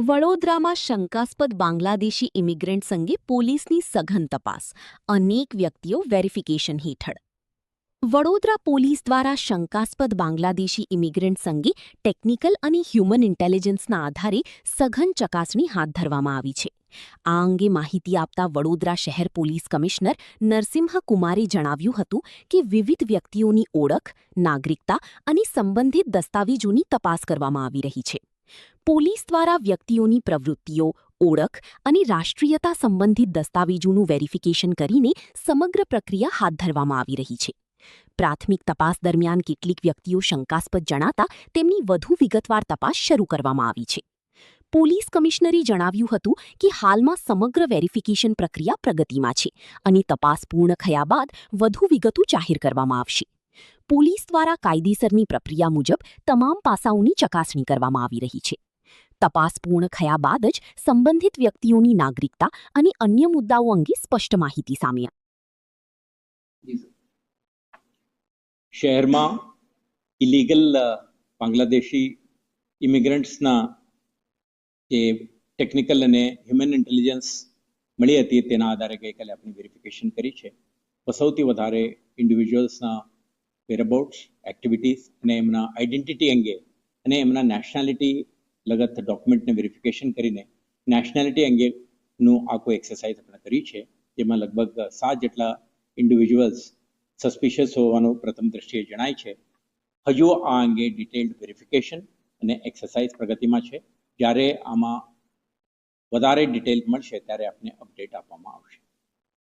વડોદરામાં શંકાસ્પદ બાંગ્લાદેશી ઇમિગ્રન્ટ્સ અંગે પોલીસની સઘન તપાસ, અનેક વ્યક્તિઓ વેરિફિકેશન હેઠળ. વડોદરા પોલીસ દ્વારા શંકાસ્પદ બાંગ્લાદેશી ઇમિગ્રન્ટ્સ અંગે ટેકનિકલ અને હ્યુમન ઇન્ટેલિજન્સના આધારે સઘન ચકાસણી હાથ ધરવામાં આવી છે. આ અંગે માહિતી આપતા વડોદરા શહેર પોલીસ કમિશનર નરસિંહ કુમારે જણાવ્યું હતું કે વિવિધ વ્યક્તિઓની ઓળખ, નાગરિકતા અને સંબંધિત દસ્તાવેજોની તપાસ કરવામાં આવી રહી છે. પોલીસ દ્વારા વ્યક્તિઓની પ્રવૃત્તિઓ, ઓળખ અને રાષ્ટ્રીયતા સંબંધિત દસ્તાવેજોનું વેરિફિકેશન કરીને સમગ્ર પ્રક્રિયા હાથ ધરવામાં આવી રહી છે. પ્રાથમિક તપાસ દરમિયાન કેટલીક વ્યક્તિઓ શંકાસ્પદ જણાતા તેમની વધુ વિગતવાર તપાસ શરૂ કરવામાં આવી છે. પોલીસ કમિશનરે જણાવ્યું હતું કે હાલમાં સમગ્ર વેરિફિકેશન પ્રક્રિયા પ્રગતિમાં છે અને તપાસ પૂર્ણ થયા બાદ વધુ વિગતો જાહેર કરવામાં આવશે. પોલીસ દ્વારા કાયદેસરની પ્રક્રિયા મુજબ તમામ પાસાઓની ચકાસણી કરવામાં આવી રહી છે. તપાસ પૂર્ણ થયા બાદ જ સંબંધિત વ્યક્તિઓની નાગરિકતા અને અન્ય મુદ્દાઓ અંગે સ્પષ્ટ માહિતી સામે આવી. શહેરમાં ઇલીગલ બાંગ્લાદેશી ઇમિગ્રન્ટ્સના જે ટેકનિકલ અને હ્યુમન ઇન્ટેલિજન્સ મળી હતી તેના આધારે ગઈકાલે આપણે વેરિફિકેશન કરી છે. સૌથી વધારે ઇન્ડિવિજ્યુઅલ્સના વેરઅબાઉટ્સ, એક્ટિવિટીઝ અને એમના આઈડેન્ટિટી અંગે અને એમના નેશનાલિટી લગત ડોક્યુમેન્ટને વેરિફિકેશન કરીને નેશનાલિટી અંગેનું આખું એક્સરસાઇઝ આપણે કરી છે, જેમાં લગભગ 7 જેટલા ઇન્ડિવિજ્યુઅલ્સ સસ્પિશિયસ હોવાનું પ્રથમ દ્રષ્ટિએ જણાય છે. હજુ આ અંગે ડિટેલ્ડ વેરિફિકેશન અને એક્સરસાઇઝ પ્રગતિમાં છે. જ્યારે આમાં વધારે ડિટેલ મળશે ત્યારે આપને અપડેટ આપવામાં આવશે.